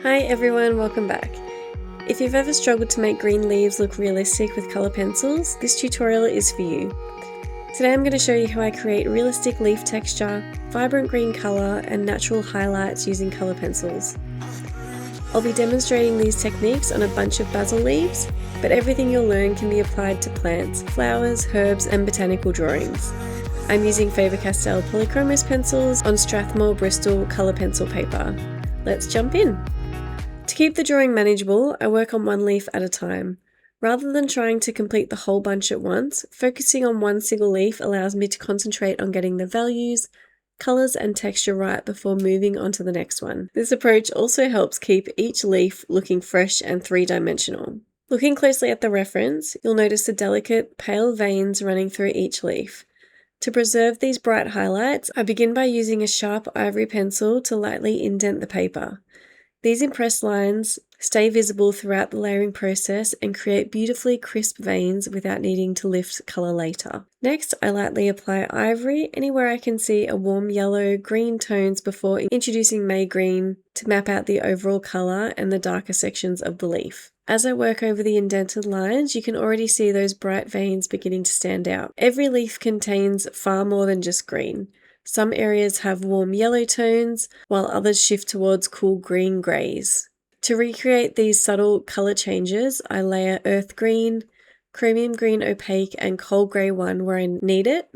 Hi everyone, welcome back. If you've ever struggled to make green leaves look realistic with colour pencils, this tutorial is for you. Today I'm going to show you how I create realistic leaf texture, vibrant green colour and natural highlights using colour pencils. I'll be demonstrating these techniques on a bunch of basil leaves, but everything you'll learn can be applied to plants, flowers, herbs and botanical drawings. I'm using Faber-Castell Polychromos pencils on Strathmore Bristol colour pencil paper. Let's jump in! To keep the drawing manageable, I work on one leaf at a time. Rather than trying to complete the whole bunch at once, focusing on one single leaf allows me to concentrate on getting the values, colours and texture right before moving on to the next one. This approach also helps keep each leaf looking fresh and three-dimensional. Looking closely at the reference, you'll notice the delicate, pale veins running through each leaf. To preserve these bright highlights, I begin by using a sharp ivory pencil to lightly indent the paper. These impressed lines stay visible throughout the layering process and create beautifully crisp veins without needing to lift colour later. Next, I lightly apply ivory anywhere I can see a warm yellow, green tones before introducing May green to map out the overall colour and the darker sections of the leaf. As I work over the indented lines, you can already see those bright veins beginning to stand out. Every leaf contains far more than just green. Some areas have warm yellow tones, while others shift towards cool green greys. To recreate these subtle colour changes, I layer earth green, chromium green opaque and coal grey one where I need it,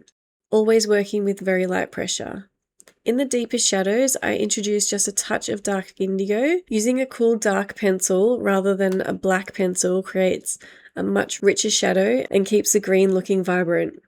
always working with very light pressure. In the deeper shadows, I introduce just a touch of dark indigo. Using a cool dark pencil rather than a black pencil creates a much richer shadow and keeps the green looking vibrant.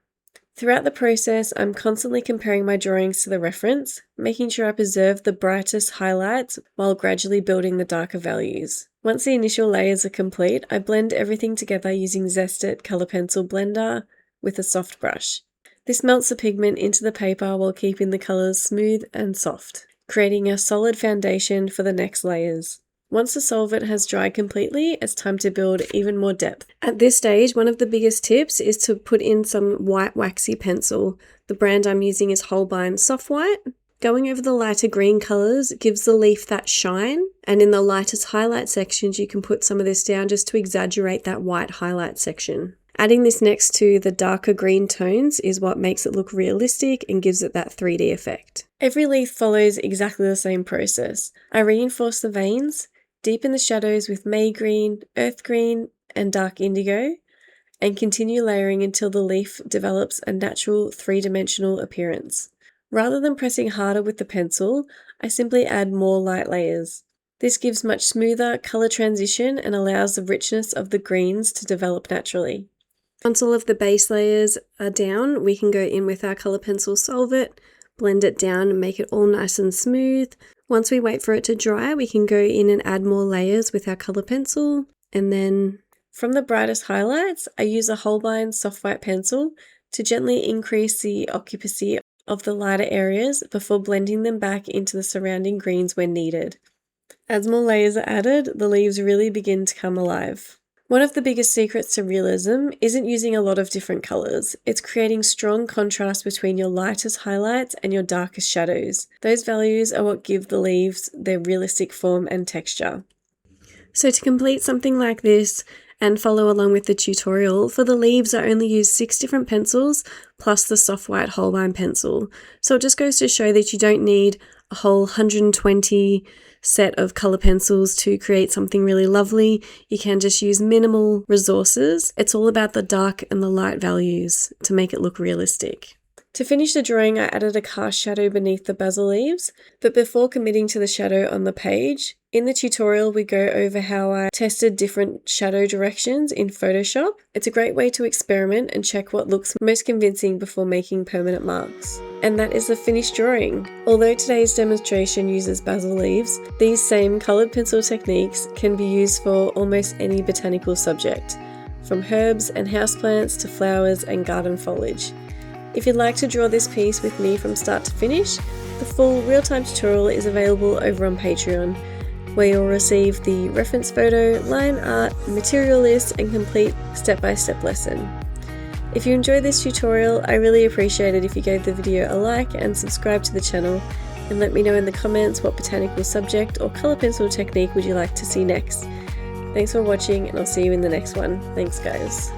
Throughout the process, I'm constantly comparing my drawings to the reference, making sure I preserve the brightest highlights while gradually building the darker values. Once the initial layers are complete, I blend everything together using Zest-It Colour Pencil Blender with a soft brush. This melts the pigment into the paper while keeping the colours smooth and soft, creating a solid foundation for the next layers. Once the solvent has dried completely, it's time to build even more depth. At this stage, one of the biggest tips is to put in some white waxy pencil. The brand I'm using is Holbein Soft White. Going over the lighter green colours gives the leaf that shine, and in the lightest highlight sections you can put some of this down just to exaggerate that white highlight section. Adding this next to the darker green tones is what makes it look realistic and gives it that 3D effect. Every leaf follows exactly the same process. I reinforce the veins, deepen the shadows with May green, earth green, and dark indigo, and continue layering until the leaf develops a natural three-dimensional appearance. Rather than pressing harder with the pencil, I simply add more light layers. This gives much smoother colour transition and allows the richness of the greens to develop naturally. Once all of the base layers are down, we can go in with our colour pencil solvent, blend it down and make it all nice and smooth. Once we wait for it to dry, we can go in and add more layers with our colour pencil. And then from the brightest highlights, I use a Holbein Soft White pencil to gently increase the occupancy of the lighter areas before blending them back into the surrounding greens when needed. As more layers are added, the leaves really begin to come alive. One of the biggest secrets to realism isn't using a lot of different colours. It's creating strong contrast between your lightest highlights and your darkest shadows. Those values are what give the leaves their realistic form and texture. So to complete something like this and follow along with the tutorial, for the leaves I only use 6 different pencils plus the soft white Holbein pencil. So it just goes to show that you don't need a whole 120 set of colour pencils to create something really lovely. You can just use minimal resources. It's all about the dark and the light values to make it look realistic. To finish the drawing, I added a cast shadow beneath the basil leaves, but before committing to the shadow on the page, in the tutorial we go over how I tested different shadow directions in Photoshop. It's a great way to experiment and check what looks most convincing before making permanent marks. And that is the finished drawing. Although today's demonstration uses basil leaves, these same coloured pencil techniques can be used for almost any botanical subject, from herbs and houseplants to flowers and garden foliage. If you'd like to draw this piece with me from start to finish, the full real-time tutorial is available over on Patreon, where you'll receive the reference photo, line art, material list and complete step-by-step lesson. If you enjoyed this tutorial, I really appreciate it if you gave the video a like and subscribe to the channel, and let me know in the comments what botanical subject or colour pencil technique would you like to see next. Thanks for watching, and I'll see you in the next one. Thanks guys.